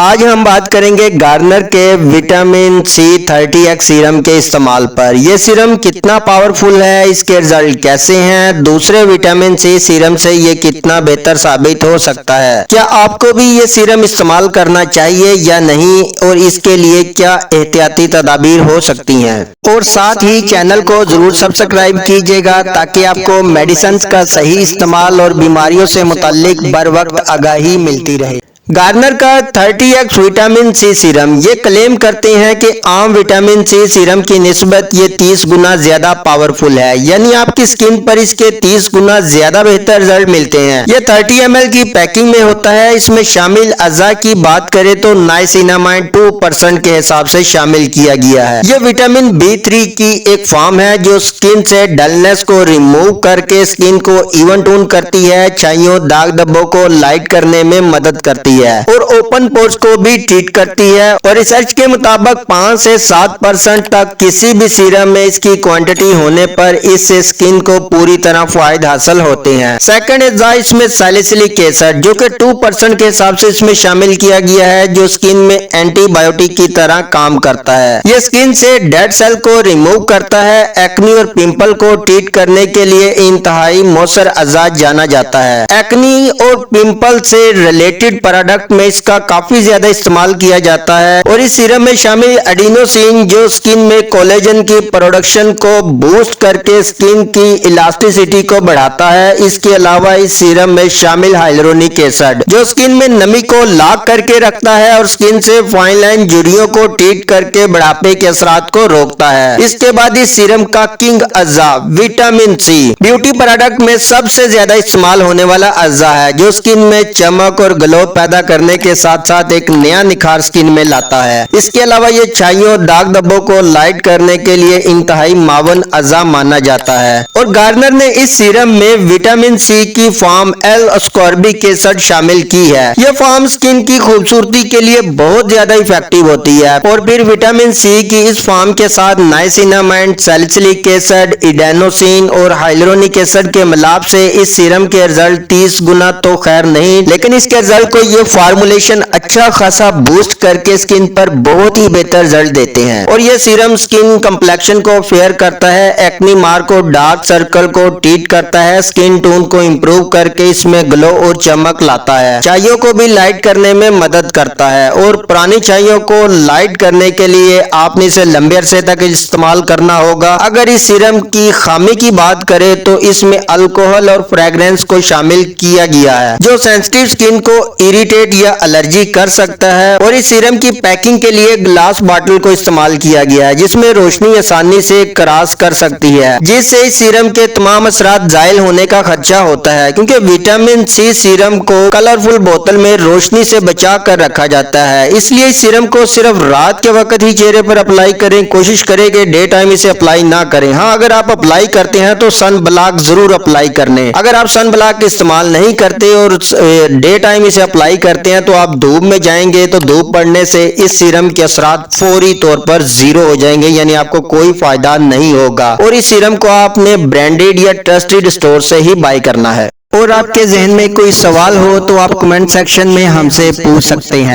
आज हम बात करेंगे गार्नियर के विटामिन सी 30x सीरम के इस्तेमाल पर। यह सीरम कितना पावरफुल है, इसके रिजल्ट कैसे हैं, दूसरे विटामिन सी सीरम से ये कितना बेहतर साबित हो सकता है, क्या आपको भी ये सीरम इस्तेमाल करना चाहिए या नहीं, और इसके लिए क्या एहतियाती तदाबीर हो सकती हैं। और साथ ही चैनल को जरूर सब्सक्राइब कीजिएगा ताकि आपको मेडिसिन का सही इस्तेमाल और बीमारियों से मुताल्लिक बर वक्त आगाही मिलती रहे। गार्नियर का 30x विटामिन सी सीरम ये क्लेम करते हैं कि आम विटामिन सी सीरम की निस्बत ये 30 गुना ज्यादा पावरफुल है, यानी आपकी स्किन पर इसके 30 गुना ज्यादा बेहतर रिजल्ट मिलते हैं। ये 30 ml की पैकिंग में होता है। इसमें शामिल अज़ा की बात करें तो नाइसिनामाइड 2% के हिसाब से शामिल किया गया है। ये विटामिन B3 की एक फॉर्म है जो स्किन से डलनेस को रिमूव करके स्किन को इवन टून करती है, छाइयों दाग धब्बों को लाइट करने में मदद करती है और ओपन पोर्स को भी ट्रीट करती है। और रिसर्च के मुताबिक 5 से 7% तक किसी भी सीरम में इसकी क्वांटिटी होने पर इससे स्किन को पूरी तरह फायदे हासिल होते हैं। सेकंड अज़ा इसमें सैलिसिलिक एसिड जो कि 2% के हिसाब से इसमें शामिल किया गया है, जो स्किन में एंटीबायोटिक की तरह काम करता है। यह स्किन से डेड सेल को रिमूव करता है। एक्नी और पिंपल को ट्रीट करने के लिए इंतहाई मौसर अज़ा जाना जाता है। एक्नी और पिंपल से रिलेटेड प्रोडक्ट में इसका काफी ज्यादा इस्तेमाल किया जाता है। और इस सीरम में शामिल एडिनोसिन जो स्किन में कोलेजन की प्रोडक्शन को बूस्ट करके स्किन की इलास्टिसिटी को बढ़ाता है। इसके अलावा इस सीरम में शामिल हाइलुरोनिक एसिड जो स्किन में नमी को लॉक करके रखता है और स्किन से फाइन लाइन झुर्रियों को ट्रीट करके बुढ़ापे के असरात को रोकता है। इसके बाद इस सीरम का किंग अज़ा विटामिन सी ब्यूटी प्रोडक्ट में सबसे ज्यादा इस्तेमाल होने वाला अज़ा है, जो स्किन में चमक और ग्लो पैदा करने के साथ साथ एक नया निखार स्किन में लाता है। इसके अलावा ये छाइयों दाग धब्बों को लाइट करने के लिए इंतहाई मावन अज़ा माना जाता है। और गार्नियर ने इस सीरम में विटामिन सी की फॉर्म एल अस्कॉर्बिक एसिड शामिल की है। यह फॉर्म स्किन की खूबसूरती के लिए बहुत ज्यादा इफेक्टिव होती है। और फिर विटामिन सी की इस फॉर्म के साथ नाइसिनामाइड, सैलिसिलिक एसिड, एडेनोसिन और हाइलुरोनिक एसिड के मिलाप से इस सीरम के रिजल्ट 30 गुना तो खैर नहीं, लेकिन इसके रिजल्ट को ये फार्मूलेशन अच्छा खासा बूस्ट करके स्किन पर बहुत ही बेहतर रिजल्ट देते हैं। और ये सीरम स्किन कंप्लेक्शन को फेयर करता है, एक्नी मार्क और डार्क सर्कल को ट्रीट करता है, स्किन टोन को इम्प्रूव करके इसमें ग्लो और चमक लाता है, छाइयों को भी लाइट करने में मदद करता है। और पुरानी छाइयों को लाइट करने के लिए आपने इसे लंबे अरसे तक इस्तेमाल करना होगा। अगर इस सीरम की खामी की बात करें तो इसमें अल्कोहल और फ्रेग्रेंस को शामिल किया गया है जो सेंसिटिव स्किन को इरिटेट या एलर्जी कर सकता है। और इस सीरम की पैकिंग के लिए ग्लास बॉटल को इस्तेमाल किया गया है जिसमें रोशनी आसानी से क्रॉस कर सकती है, जिससे इस सीरम के तमाम असरात जायल होने का खदशा होता है, क्योंकि विटामिन सी सीरम को कलरफुल बोतल में रोशनी से बचा कर रखा जाता है। इसलिए इस सीरम को सिर्फ रात के वक्त ही चेहरे पर अप्लाई करें। कोशिश करें कि डे टाइम इसे अप्लाई ना करें। हाँ, अगर आप अप्लाई करते हैं तो सन ब्लॉक जरूर अप्लाई करने। अगर आप सन ब्लॉक इस्तेमाल नहीं करते और डे टाइम इसे अप्लाई करते हैं तो आप धूप में जाएंगे तो धूप पड़ने से इस सीरम के असरात फौरी तौर पर जीरो हो जाएंगे, यानी आपको कोई फायदा नहीं होगा। और इस सीरम को आपने ब्रांडेड या ट्रस्टेड स्टोर से ही बाय करना है। और आपके जहन में कोई सवाल हो तो आप कमेंट सेक्शन में हमसे पूछ सकते हैं।